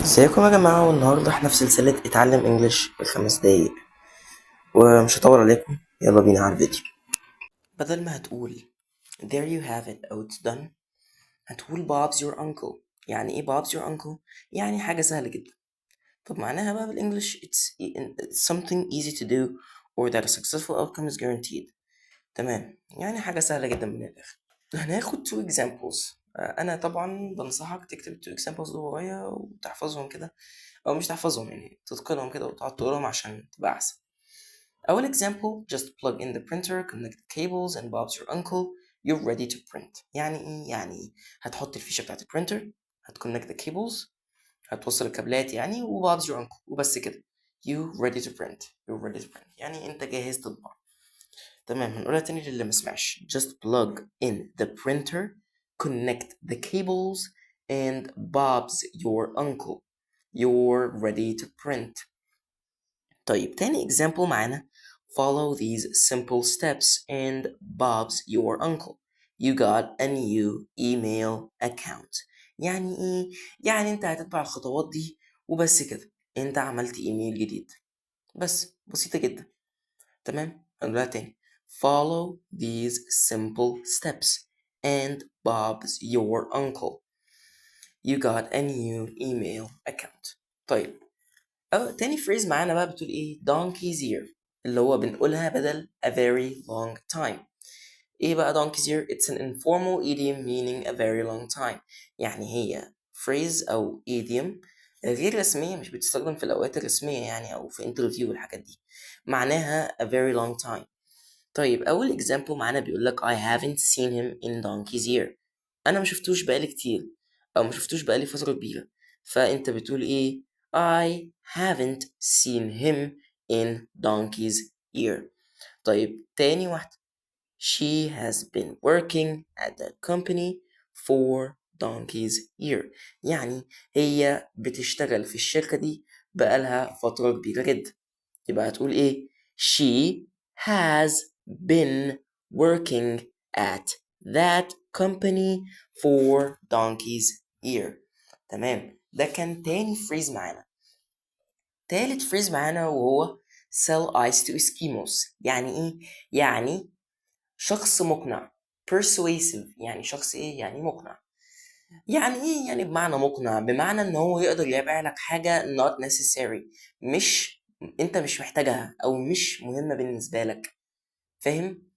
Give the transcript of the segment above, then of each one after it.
ازيكم يا جماعة، والنهاردة احنا في سلسلة اتعلم انجليش بالخمس دقايق، ومش هطول عليكم. يلا بينا على الفيديو. بدل ما هتقول there you have it أو it's done، هتقول Bob's your uncle. يعني ايه Bob's your uncle؟ يعني حاجة سهلة جدا. طب معناها بقى بالانجليش it's something easy to do or that a successful outcome is guaranteed. تمام، يعني حاجة سهلة جدا من الآخر. هناخد two examples. أنا طبعا بنصحك تكتب two examples دول ورايا وتحفظهم كده، أو مش تحفظهم يعني تتقنهم كده وتقعد تقولهم عشان تبقى أحسن. أول example: just plug in the printer, connect the cables and Bob's your uncle, you're ready to print. يعني إيه؟ يعني هتحط الفيشة بتاعت البرينتر، هتconnect the cables، هتوصل الكابلات يعني، و Bob's your uncle، وبس كده. You ready to print. You're ready to print يعني أنت جاهز تطبع. تمام، هنقولها تاني للي مسمعش. just plug in the printer, connect the cables and Bob's your uncle, you're ready to print. طيب تاني example معانا: follow these simple steps and Bob's your uncle, you got a new email account. يعني ايه؟ يعني انت هتتبع الخطوات دي وبس كده، انت عملت ايميل جديد. بس بسيطة جدا. تمام، هنقولها تاني: follow these simple steps and Bob's your uncle, you got a new email account. طيب تاني phrase معانا بقى بتقول ايه؟ donkey's ear، اللي هو بنقولها بدل a very long time. ايه بقى donkey's ear؟ it's an informal idiom meaning a very long time. يعني هي phrase او idiom غير رسمية، مش بتستخدم في الأوقات الرسمية يعني، أو في interview والحاجات دي. معناها a very long time. طيب أول example معانا بيقول لك I haven't seen him in donkey's year. أنا ما شفتوش بقالي كتير، أو ما شفتوش بقالي فترة كبيرة. فأنت بتقول إيه؟ I haven't seen him in donkey's year. طيب تاني واحدة: She has been working at that company for donkey's year. يعني هي بتشتغل في الشركة دي بقالها فترة كبيرة جدا. يبقى هتقول ايه؟ She has been working at that company for donkey's year. تمام، ده كان تاني فريز معانا. تالت فريز معانا وهو sell ice to Eskimos. يعني ايه؟ يعني شخص مقنع. persuasive يعني شخص ايه؟ يعني مقنع. يعني ايه؟ يعني بمعنى مقنع، بمعنى ان هو يقدر يبيع لك حاجة not necessary، مش انت مش محتاجها او مش مهمة بالنسبة لك. فاهم؟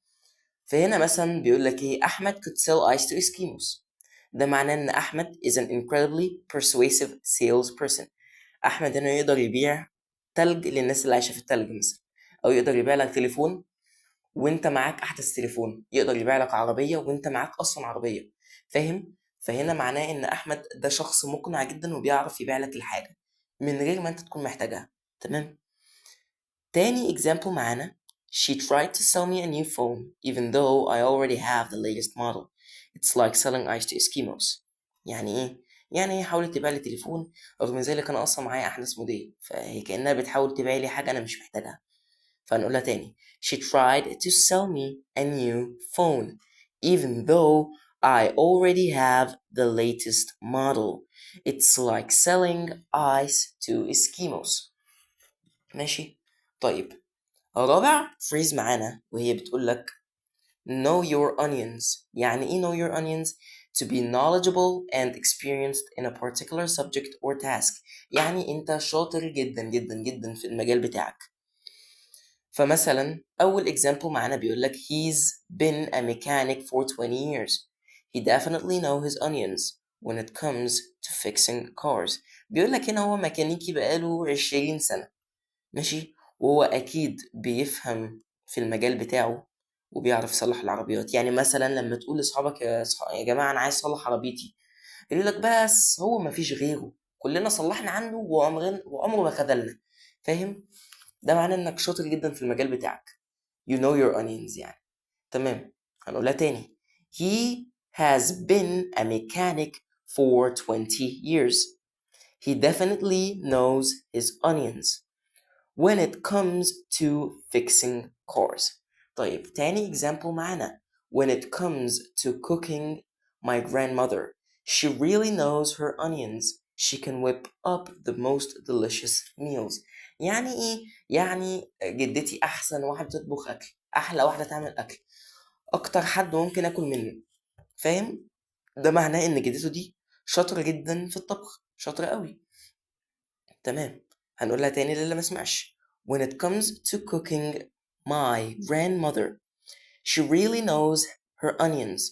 فهنا مثلا بيقول لك ايه: احمد could sell ice to Eskimos. ده معناه ان احمد is an incredibly persuasive salesperson. احمد هنا يقدر يبيع تلج للناس اللي عايشة في التلج مثلا، او يقدر يبيع لك تليفون وانت معاك احدث تليفون، يقدر يبيع لك عربية وانت معاك اصلا عربية. فاهم؟ فهنا معناه ان احمد ده شخص مقنع جدا وبيعرف يبيع لك الحاجة من غير ما انت تكون محتاجها. تمام. تاني example معانا: She tried to sell me a new phone even though I already have the latest model. It's like selling ice to Eskimos. يعني ايه؟ يعني هي حاولت تبيع لي تليفون رغم ذلك انا اصلا معايا احدث موديل، فهي كأنها بتحاول تبيع لي حاجة انا مش محتاجها. فهنقولها تاني: She tried to sell me a new phone even though I already have the latest model. It's like selling ice to Eskimos. ماشي. طيب رابع فريز معانا وهي بتقول لك know your onions. يعني ايه know your onions؟ to be knowledgeable and experienced in a particular subject or task. يعني انت شاطر جدا جدا جدا في المجال بتاعك. فمثلا أول example معانا بيقول لك he's been a mechanic for 20 years. He definitely know his onions when it comes to fixing cars. بيقول لك هنا هو ميكانيكي بقاله 20 سنة. ماشي، وهو أكيد بيفهم في المجال بتاعه وبيعرف يصلح العربيات. يعني مثلا لما تقول لأصحابك يا جماعة أنا عايز أصلح عربيتي، يقول لك بس هو مفيش غيره، كلنا صلحنا عنه وعمره ما خذلنا. فاهم؟ ده معناه انك شاطر جدا في المجال بتاعك. you know your onions يعني. تمام، هنقولها تاني: he has been a mechanic for 20 years. He definitely knows his onions when it comes to fixing cars. طيب تاني example معانا: when it comes to cooking, my grandmother, she really knows her onions She can whip up the most delicious meals. يعني ايه؟ يعني جدتي احسن واحدة تطبخ اكل، احلى واحدة تعمل اكل، اكتر حد ممكن اكل منه. فاهم؟ ده معناه ان جدته دي شاطرة جدا في الطبخ، شاطرة قوي. تمام. هنقولها تاني للي ما سمعش. When it comes to cooking, my grandmother, she really knows her onions.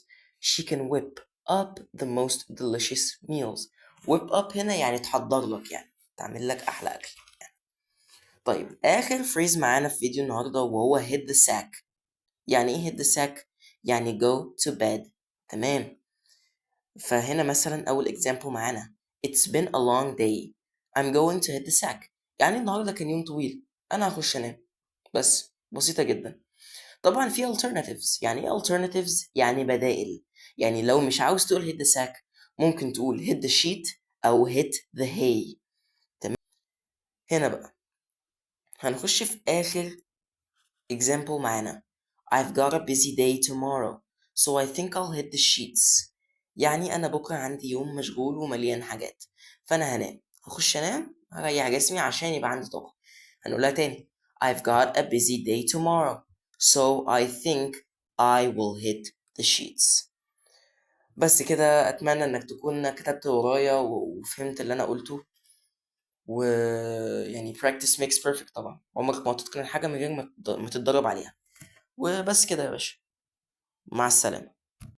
She can whip up the most delicious meals. whip up هنا يعني تحضر لك، يعني تعمل لك أحلى أكل. طيب آخر فريز معانا في فيديو النهاردة وهو hit the sack. يعني إيه hit the sack؟ يعني go to bed. تمام. فهنا مثلا أول example معانا It's been a long day. I'm going to hit the sack. يعني النهاردة كان يوم طويل، أنا هخش أنام. بس بسيطة جدا. طبعا في alternatives. يعني ايه alternatives؟ يعني بدائل. يعني لو مش عاوز تقول hit the sack ممكن تقول hit the sheet أو hit the hay. تمام. هنا بقى هنخش في آخر example معانا I've got a busy day tomorrow so I think I'll hit the sheets. يعني أنا بكرة عندي يوم مشغول ومليان حاجات، فأنا هنام، هخش أنام هريح جسمي عشان يبقى عندي طاقة. هنقولها تاني I've got a busy day tomorrow so I think I will hit the sheets. بس كده أتمنى إنك تكون كتبت ورايا وفهمت اللي أنا قلته. ويعني practice makes perfect. طبعا عمرك ما هتتقن حاجة من غير ما تتدرب عليها. وبس كده يا باشا، مع السلامة.